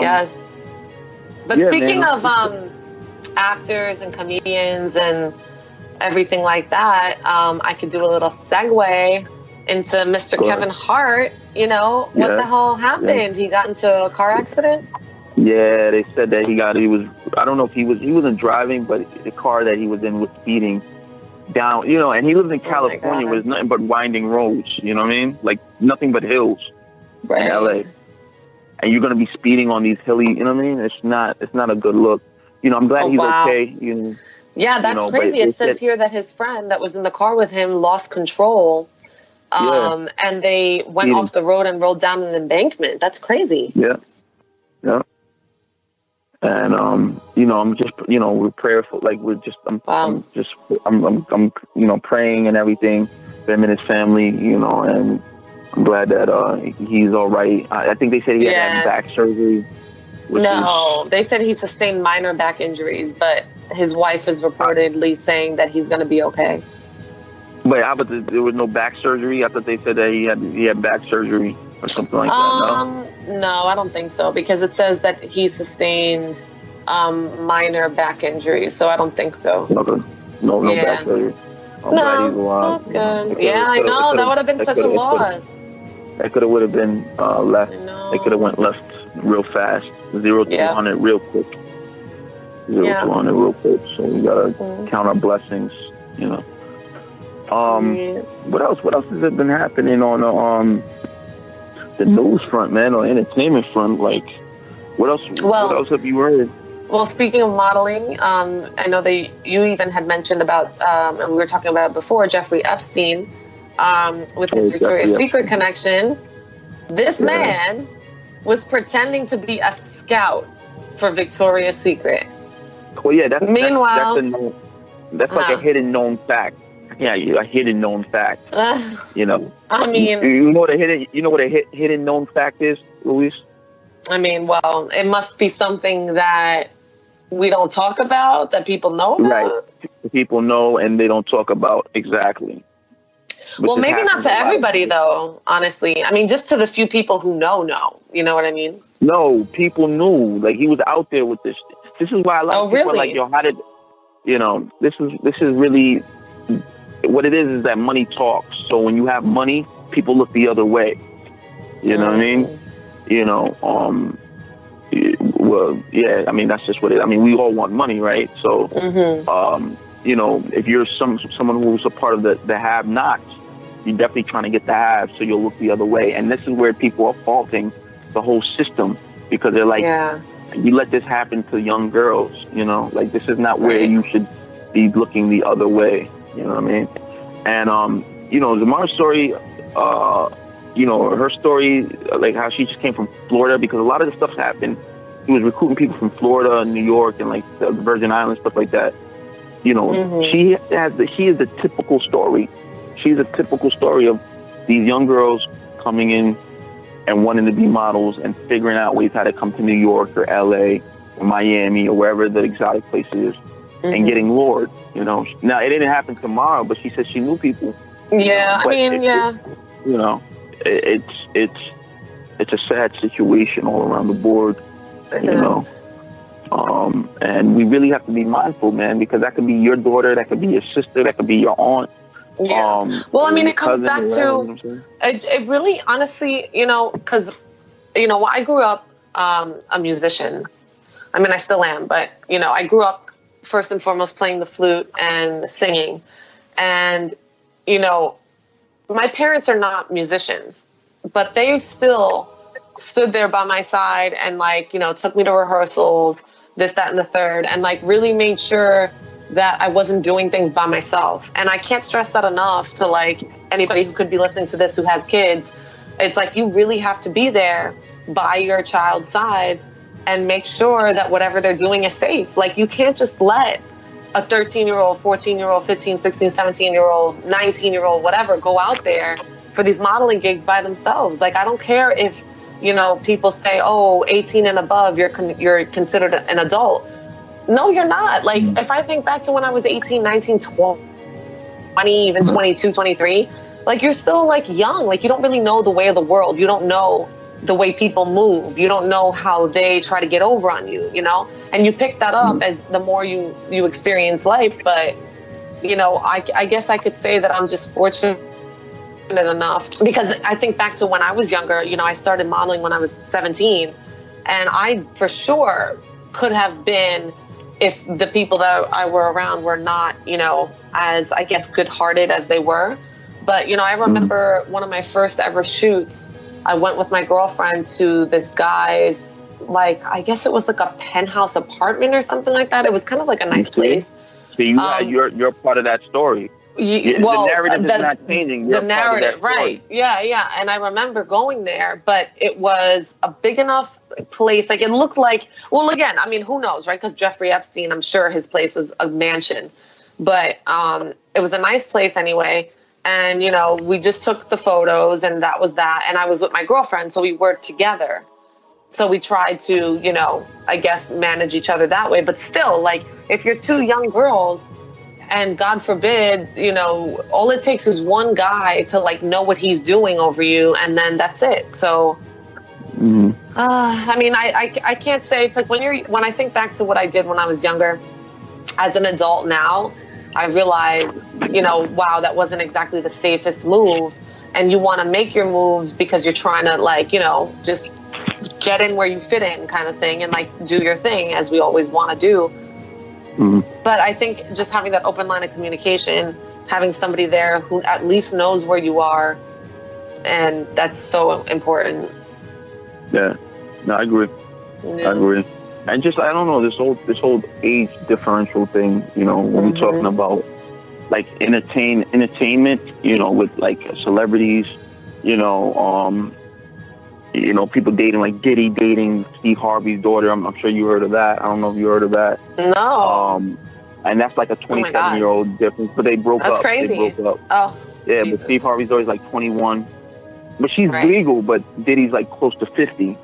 Speaker 3: Yes. But speaking of actors and comedians and everything like that, I could do a little segue into Mr. Kevin Hart. You know, what the hell happened? He got into a car accident?
Speaker 2: Yeah, they said that I don't know if he wasn't driving, but the car that he was in was speeding down, you know, and he lives in California where there's nothing but winding roads, you know what I mean? Like nothing but hills in LA. And you're going to be speeding on these hilly, you know what I mean? It's not a good look. You know, I'm glad he's okay. You know,
Speaker 3: yeah, that's crazy. It says here that his friend that was in the car with him lost control. And they went off the road and rolled down an embankment. That's crazy.
Speaker 2: Yeah. Yeah. And you know, I'm just, you know, we're prayerful. Like I'm you know, praying and everything for him and his family. You know, and I'm glad that he's all right. I think they said he had back surgery.
Speaker 3: No, they said he sustained minor back injuries, but his wife is reportedly saying that he's going to be okay.
Speaker 2: But how about there was no back surgery? I thought they said that he had back surgery or something like that.
Speaker 3: No, I don't think so, because it says that he sustained minor back injuries, so I don't think so.
Speaker 2: Okay. No back surgery.
Speaker 3: No, so that's good. Yeah, I know. That would have been such a loss.
Speaker 2: That would have been left. They could have went left real fast. 0 to 100 real quick. 0 to 100 real quick. So we gotta count our blessings, you know. What else has it been happening on the news front, man, or entertainment front? Like, what else have you heard?
Speaker 3: Well, speaking of modeling, I know you even had mentioned about, and we were talking about it before, Jeffrey Epstein, with his Victoria's Secret connection. This man was pretending to be a scout for Victoria's Secret.
Speaker 2: Well, yeah,
Speaker 3: Meanwhile,
Speaker 2: that's like a hidden known fact. Yeah, a hidden known fact. You know.
Speaker 3: I mean,
Speaker 2: you know what a hidden known fact is, Luis?
Speaker 3: I mean, well, it must be something that we don't talk about, that people know about.
Speaker 2: Right. People know and they don't talk about. Exactly.
Speaker 3: Well, maybe not to everybody, though, honestly. I mean, just to the few people who know. You know what I mean?
Speaker 2: No, people knew. Like, he was out there with this. This is why a lot of people are like, yo, how did... You know, this is really... What it is that money talks. So when you have money, people look the other way. You know what I mean? You know, well, yeah, I mean, that's just what it is. I mean, we all want money, right? So, you know, if you're someone who's a part of the have-nots, you're definitely trying to get the have, so you'll look the other way. And this is where people are faulting the whole system, because they're like, you let this happen to young girls, you know? Like, this is not where you should be looking the other way, you know what I mean? And, you know, Xiomara's story, you know, her story, like how she just came from Florida, because a lot of the stuff happened. He was recruiting people from Florida and New York and, like, the Virgin Islands, stuff like that. You know, she is the typical story. She's a typical story of these young girls coming in and wanting to be models and figuring out ways how to come to New York or LA or Miami or wherever the exotic place is and getting lured, you know. Now, it didn't happen tomorrow, but she said she knew people.
Speaker 3: Yeah, I mean,
Speaker 2: you know, it's a sad situation all around the board, you know. And we really have to be mindful, man, because that could be your daughter, that could be your sister, that could be your aunt.
Speaker 3: Yeah. Well, I mean, it comes back to it really, honestly, you know, because, you know, I grew up a musician. I mean, I still am, but, you know, I grew up first and foremost playing the flute and singing. And, you know, my parents are not musicians, but they still stood there by my side and, like, you know, took me to rehearsals, this, that, and the third, and, like, really made sure that I wasn't doing things by myself. And I can't stress that enough to, like, anybody who could be listening to this who has kids. It's like, you really have to be there by your child's side and make sure that whatever they're doing is safe. Like, you can't just let a 13-year-old, 14-year-old, 15, 16, 17-year-old, 19-year-old, whatever, go out there for these modeling gigs by themselves. Like, I don't care if, you know, people say, oh, 18 and above, you're considered an adult. No, you're not. Like, if I think back to when I was 18, 19, 20, even 22, 23, like, you're still, like, young. Like, you don't really know the way of the world. You don't know the way people move. You don't know how they try to get over on you, you know? And you pick that up as the more you experience life. But, you know, I guess I could say that I'm just fortunate enough, because I think back to when I was younger, you know, I started modeling when I was 17, and I for sure could have been, if the people that I were around were not, you know, as, I guess, good-hearted as they were. But, you know, I remember one of my first ever shoots, I went with my girlfriend to this guy's, like, I guess it was like a penthouse apartment or something like that. It was kind of like a nice place.
Speaker 2: So you're part of that story.
Speaker 3: Well,
Speaker 2: the narrative is not changing. You're
Speaker 3: the narrative, right? Yeah. And I remember going there, but it was a big enough place. Like, it looked like, well, again, I mean, who knows, right? Because Jeffrey Epstein, I'm sure his place was a mansion, but it was a nice place anyway. And, you know, we just took the photos, and that was that. And I was with my girlfriend, so we worked together. So we tried to, you know, I guess, manage each other that way. But still, like, if you're two young girls, and God forbid, you know, all it takes is one guy to, like, know what he's doing over you, and then that's it. So, I mean, I can't say. It's like when I think back to what I did when I was younger, as an adult now, I realize, you know, wow, that wasn't exactly the safest move. And you want to make your moves because you're trying to, like, you know, just get in where you fit in, kind of thing, and, like, do your thing as we always want to do. But I think just having that open line of communication, having somebody there who at least knows where you are, and that's so important. Yeah,
Speaker 2: no, I agree.
Speaker 3: Yeah.
Speaker 2: I agree. And just, I don't know, this whole age differential thing, you know, when we're talking about, like, entertainment, you know, with, like, celebrities, you know, you know, people dating, like Diddy dating Steve Harvey's daughter. I'm sure you heard of that. I don't know if you heard of that.
Speaker 3: No.
Speaker 2: And that's like a 27-year-old difference. But they broke up.
Speaker 3: That's crazy.
Speaker 2: They broke up.
Speaker 3: Oh.
Speaker 2: Yeah,
Speaker 3: Jesus.
Speaker 2: but Steve Harvey's daughter is like 21. But she's legal, but Diddy's like close to 50.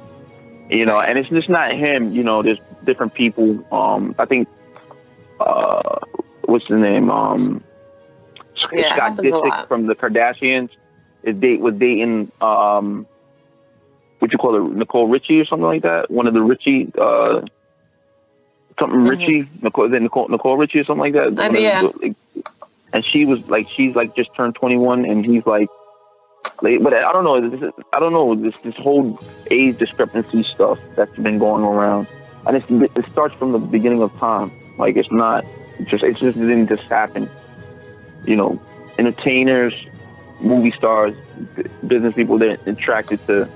Speaker 2: You know, and it's just not him. You know, there's different people. I think, what's his name? Scott Disick from the Kardashians was dating, what you call her, Nicole Richie or something like that? One of the Richie, Richie? Nicole Richie or something like that?
Speaker 3: Yeah.
Speaker 2: And she's like just turned 21 and he's like, but I don't know. This whole age discrepancy stuff that's been going around, and it starts from the beginning of time. Like it just didn't just happen. You know, entertainers, movie stars, business people, they're attracted to.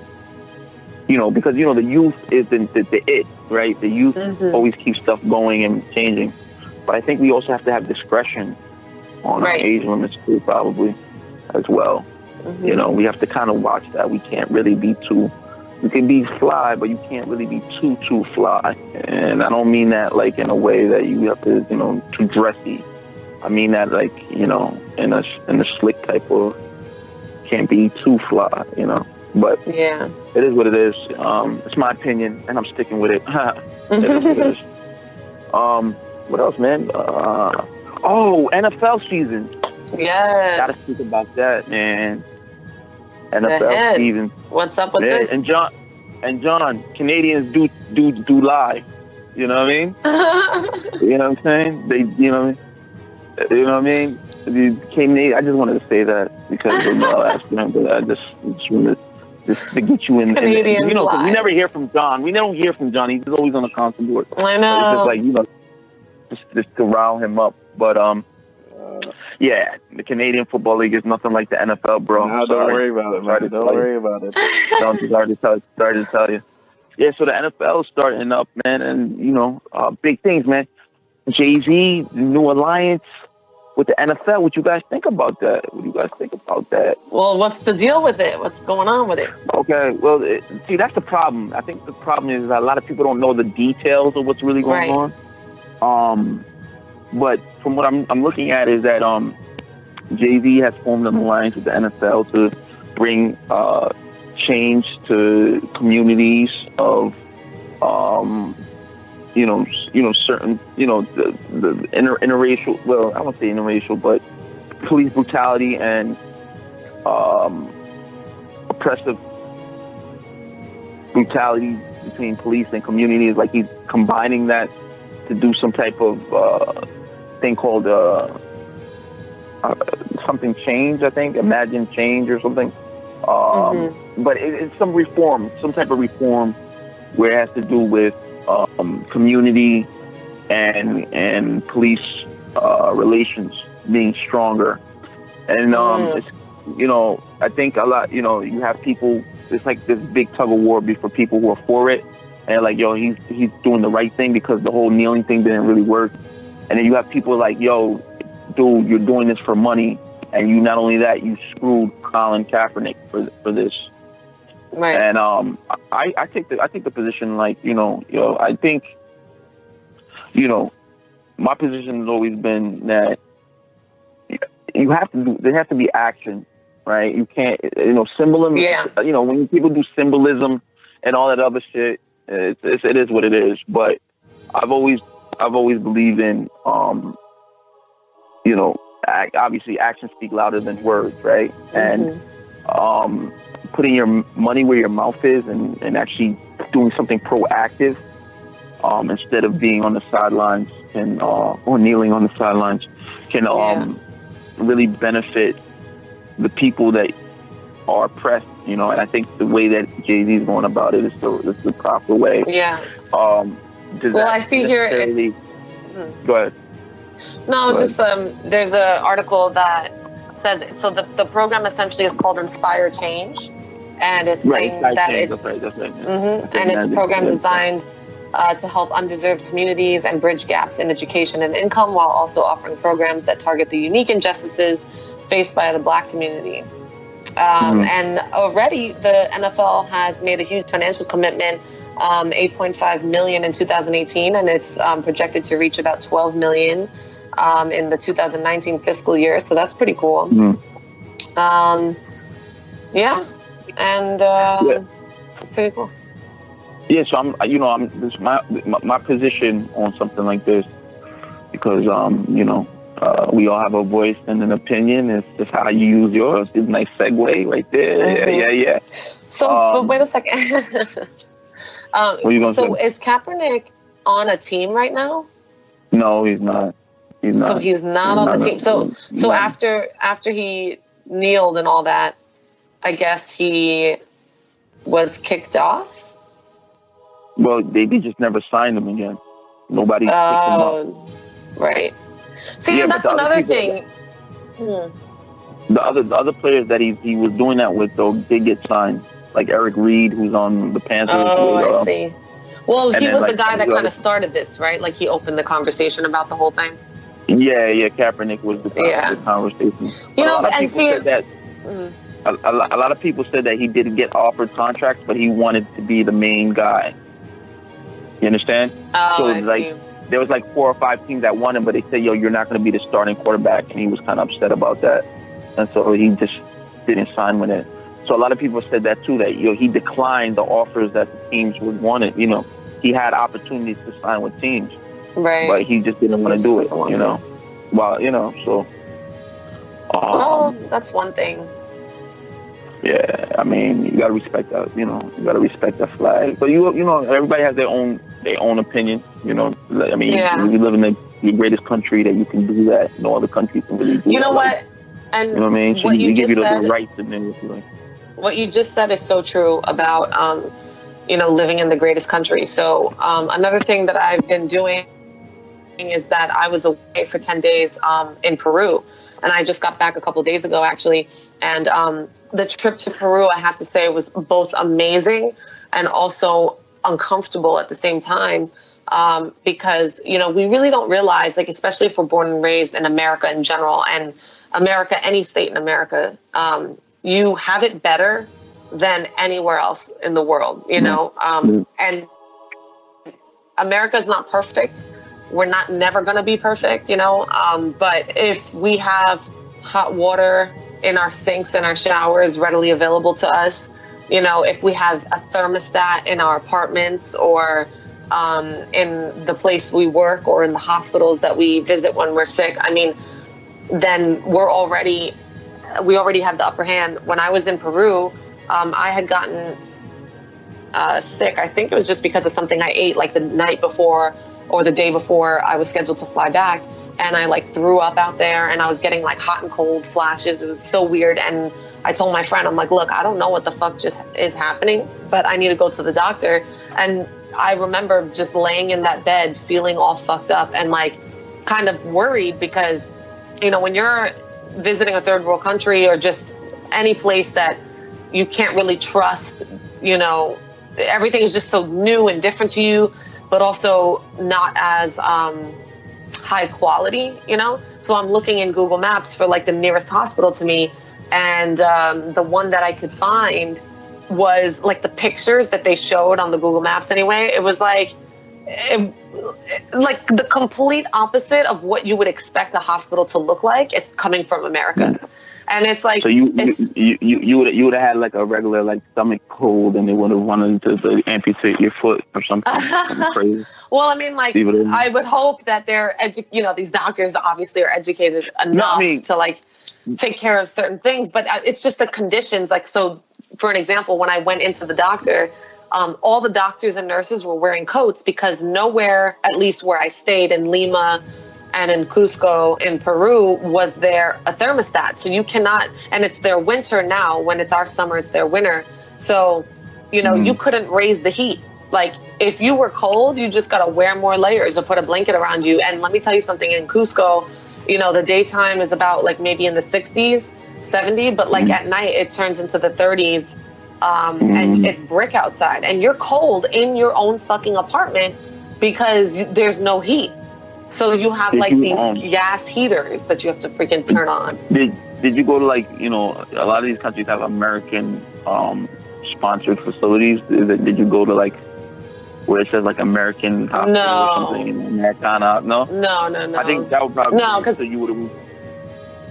Speaker 2: You know, because you know the youth is the it, right? The youth always keeps stuff going and changing. But I think we also have to have discretion on our age limits too, probably as well. You know, we have to kind of watch that. We can't really be you can be fly, but you can't really be too fly. And I don't mean that like in a way that you have to, you know, too dressy. I mean that like, you know, in a slick type of, can't be too fly, you know. But
Speaker 3: yeah,
Speaker 2: it is what it is. It's my opinion, and I'm sticking with it. It is what it is. What else, man? NFL season.
Speaker 3: Yeah.
Speaker 2: Gotta speak about that, man. NFL season.
Speaker 3: What's up with this?
Speaker 2: And John, Canadians do lie. You know what I mean? You know what I'm saying? You know what I mean? The Canadian. I just wanted to say that because of my last name, but I just wanted to get you in.
Speaker 3: Canadians
Speaker 2: you know,
Speaker 3: lie.
Speaker 2: we never hear from John. We don't hear from John. He's always on the council board.
Speaker 3: I know.
Speaker 2: It's just like, you know, just to rile him up. But yeah, the Canadian Football League is nothing like the NFL, bro.
Speaker 4: No, don't worry about it, man. Don't worry about it.
Speaker 2: Sorry to tell you. Yeah, so the NFL is starting up, man, and, you know, big things, man. Jay-Z, the new alliance with the NFL. What you guys think about that?
Speaker 3: Well, what's the deal with it? What's going on with it?
Speaker 2: Okay, well, see, that's the problem. I think the problem is that a lot of people don't know the details of what's really going on. But from what I'm looking at is that Jay-Z has formed an alliance with the NFL to bring change to communities of certain the interracial. Well, I won't say interracial, but police brutality and oppressive brutality between police and communities. Like he's combining that to do some type of thing called something change, I think, Imagine Change or something. But it's some type of reform where it has to do with community and police relations being stronger. And it's, you know, I think a lot, you know, you have people, it's like this big tug of war for people who are for it, and like, yo, he's doing the right thing because the whole kneeling thing didn't really work. And then you have people like, yo, dude, you're doing this for money, and you not only that, you screwed Colin Kaepernick for this.
Speaker 3: Right.
Speaker 2: And I take the position like, I think, my position has always been that there has to be action, right? You can't, symbolism.
Speaker 3: Yeah.
Speaker 2: When people do symbolism and all that other shit, it is what it is. But I've always believed in, obviously actions speak louder than words, right? And putting your money where your mouth is and actually doing something proactive instead of being on the sidelines and or kneeling on the sidelines can really benefit the people that are oppressed, and I think the way that Jay-Z is going about it is the proper way.
Speaker 3: Yeah. I see here.
Speaker 2: Go ahead.
Speaker 3: No, it's just there's an article that says so. The program essentially is called Inspire Change, and it's saying that it's and it's a program designed to help undeserved communities and bridge gaps in education and income, while also offering programs that target the unique injustices faced by the Black community. And already the NFL has made a huge financial commitment, $8.5 million in 2018, and it's projected to reach about $12 million in the 2019 fiscal year. So that's pretty cool. Yeah, and it's pretty cool.
Speaker 2: Yeah, so this my position on something like this, because we all have a voice and an opinion. It's just how you use yours. It's a nice segue right there. Yeah.
Speaker 3: So, but wait a second. So is Kaepernick on a team right now?
Speaker 2: No, he's not.
Speaker 3: So he's not on the team. So after he kneeled and all that, I guess he was kicked off.
Speaker 2: Well, they just never signed him again. Nobody picked him up.
Speaker 3: Right. See, that's another thing.
Speaker 2: The other players that he was doing that with, though, did get signed. Like Eric Reed, who's on the Panthers.
Speaker 3: I see. Well, he was the guy that kind of started this, right? Like, he opened the conversation about the whole thing. Yeah,
Speaker 2: Kaepernick was the conversation.
Speaker 3: You know, and see...
Speaker 2: A lot of people said that he didn't get offered contracts, but he wanted to be the main guy. You understand? So
Speaker 3: I see.
Speaker 2: There was like 4 or 5 teams that wanted him, but they said, "Yo, you're not going to be the starting quarterback," and he was kind of upset about that, and so he just didn't sign with it. So a lot of people said that too. That he declined the offers that the teams would wanted. He had opportunities to sign with teams,
Speaker 3: right?
Speaker 2: But he just didn't want to do it. Well, so.
Speaker 3: Well, that's one thing.
Speaker 2: Yeah, I mean, you gotta respect that. You gotta respect that flag. But everybody has their own opinion. I mean, we live in the greatest country that you can do that. No other country can really do that.
Speaker 3: You know what? And
Speaker 2: you know what I mean? So
Speaker 3: what you
Speaker 2: give
Speaker 3: just
Speaker 2: you
Speaker 3: said,
Speaker 2: the rights and everything.
Speaker 3: What you just said is so true about living in the greatest country. So another thing that I've been doing is that I was away for 10 days in Peru, and I just got back a couple of days ago, actually. And the trip to Peru, I have to say, was both amazing and also uncomfortable at the same time, because, we really don't realize, like, especially if we're born and raised in America in general, and America, any state in America, you have it better than anywhere else in the world, and America's not perfect. We're never going to be perfect, but if we have hot water in our sinks and our showers readily available to us, if we have a thermostat in our apartments or in the place we work or in the hospitals that we visit when we're sick, I mean, then we already have the upper hand. When I was in Peru, I had gotten sick. I think it was just because of something I ate like the night before or the day before I was scheduled to fly back. And I threw up out there, and I was getting hot and cold flashes. It was so weird. And I told my friend, I'm like, look, I don't know what the fuck just is happening, but I need to go to the doctor. And I remember just laying in that bed feeling all fucked up and kind of worried because, when you're visiting a third world country or just any place that you can't really trust, everything is just so new and different to you, but also not as high quality, So I'm looking in Google Maps for the nearest hospital to me, and the one that I could find was the pictures that they showed on the Google Maps anyway. It was the complete opposite of what you would expect a hospital to look like is coming from America. And it's so you would have had a regular stomach cold, and they would have wanted to amputate your foot or something crazy. Well, I mean, I would hope that they're these doctors obviously are educated enough to take care of certain things, but it's just the conditions. So for an example, when I went into the doctor, all the doctors and nurses were wearing coats because nowhere, at least where I stayed in Lima and in Cusco in Peru, was there a thermostat. So you cannot, and it's their winter now. When it's our summer, it's their winter. So, you couldn't raise the heat. If you were cold, you just got to wear more layers or put a blanket around you. And let me tell you something, in Cusco, the daytime is about maybe in the 60s, 70, but at night it turns into the 30s. And it's brick outside, and you're cold in your own fucking apartment because there's no heat. So you have these gas heaters that you have to freaking turn on.
Speaker 2: did you go to like, a lot of these countries have American sponsored facilities? Did you go to like where it says like American hospital or something? Americana? No.
Speaker 3: I
Speaker 2: think that would probably
Speaker 3: because
Speaker 2: you would have.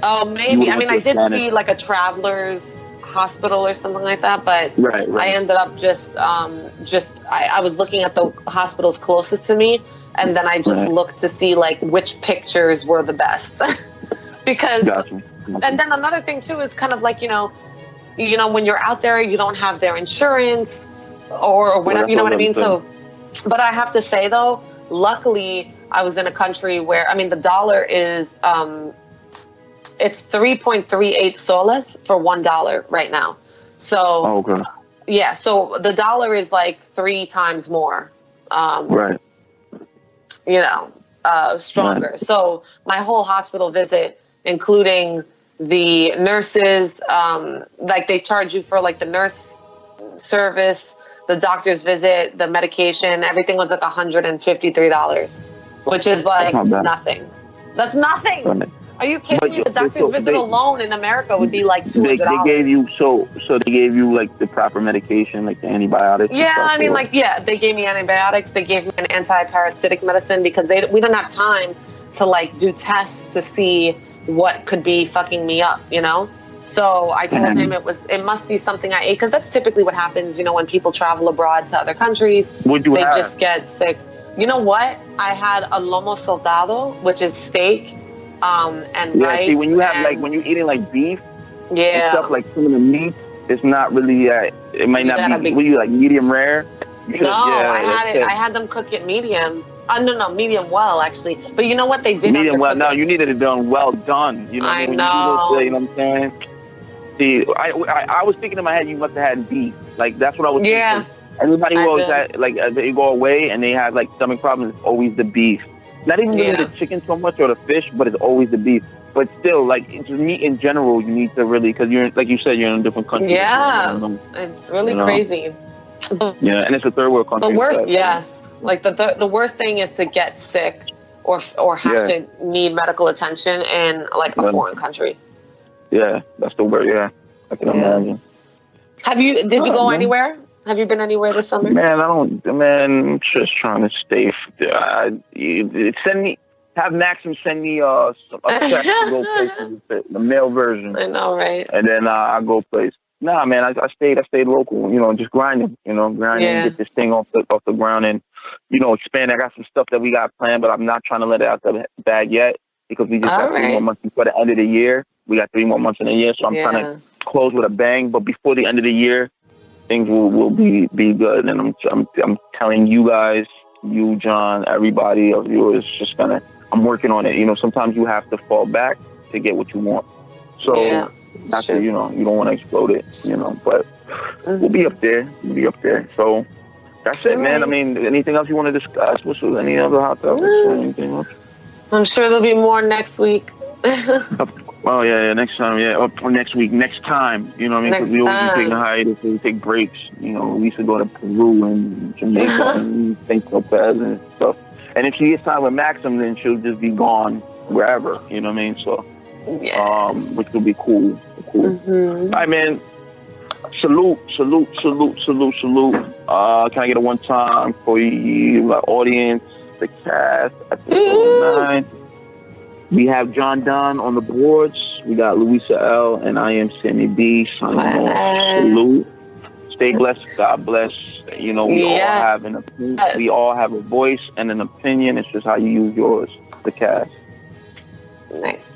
Speaker 3: Oh, maybe. I mean, I did see like a traveler's hospital or something like that, but
Speaker 2: right.
Speaker 3: I ended up I was looking at the hospitals closest to me, and then I just looked to see like which pictures were the best. Because,
Speaker 2: Gotcha.
Speaker 3: And then another thing too is kind of like, when you're out there, you don't have their insurance or whatever, you know what I mean? So, but I have to say though, luckily I was in a country where, I mean, the dollar is, it's 3.38 soles for $1 right now. So, yeah, so the dollar is like 3 times more,
Speaker 2: right.
Speaker 3: Stronger.
Speaker 2: Right.
Speaker 3: So my whole hospital visit, including the nurses, like they charge you for like the nurse service, the doctor's visit, the medication, everything was like $153, which is like nothing. That's nothing.
Speaker 2: Right.
Speaker 3: Are you kidding me? The doctor's visit alone in America would be like $200.
Speaker 2: They gave you so they gave you like the proper medication, like the antibiotics.
Speaker 3: Yeah, I mean, they gave me antibiotics. They gave me an anti-parasitic medicine because we didn't have time to like do tests to see what could be fucking me up, So I told him it must be something I ate, because that's typically what happens, when people travel abroad to other countries. They just get sick. You know what? I had a lomo soldado, which is steak. And rice.
Speaker 2: See, when you have when you're eating like beef, and stuff like some of the meat, it's not really. It might not be. Were you like medium rare?
Speaker 3: Because, I had them cook it medium. No, medium well actually. But you know what they did?
Speaker 2: Medium well. No, you needed it done well done. You know what I mean?
Speaker 3: know.
Speaker 2: You know what I'm saying? See, I was thinking in my head you must have had beef. Like that's what I was thinking. Everybody who always had they go away and they have like stomach problems. It's always the beef. Not even really the chicken so much or the fish, but it's always the beef. But still, like just meat in general, you need to really, because you're like you said, you're in a different country.
Speaker 3: Yeah, it's really crazy.
Speaker 2: Yeah, and it's a third world country.
Speaker 3: The worst, like the worst thing is to get sick or have to need medical attention in like a foreign country.
Speaker 2: Yeah, that's the word. Yeah, I can imagine.
Speaker 3: Did you go anywhere? Have you been anywhere this summer?
Speaker 2: Man, I'm just trying to stay. Have Maxim send me a check to go places, the mail version.
Speaker 3: I know, right?
Speaker 2: And then I go place. Nah, man, I stayed local. Just grinding. Get this thing off the ground and expand. I got some stuff that we got planned, but I'm not trying to let it out the bag yet because we just got 3 more months before the end of the year. We got 3 more months in the year, so I'm trying to close with a bang. But before the end of the year, things will be good, and I'm telling you guys, you, John, everybody of yours, I'm working on it. Sometimes you have to fall back to get what you want. So after you don't want to explode it, but we'll be up there. So that's it, man. I mean, anything else you want to discuss? What's any other hot topics or anything else?
Speaker 3: I'm sure there'll be more next week.
Speaker 2: Oh yeah, next time, or next week, next time, you know what I mean? Because we always take a hiatus, we take breaks, we used to go to Peru and Jamaica and St. Lopez and stuff. And if she gets time with Maxim, then she'll just be gone wherever, you know what I mean? So, which will be cool. All right, man. Salute. Can I get a one time for you, my audience, the cast, episode 9. We have John Don on the boards. We got Luisa L, and I am Sammy BE signing off. Salute. Stay blessed. God bless. We all have an opinion. We all have a voice and an opinion. It's just how you use yours. The cast.
Speaker 3: Nice.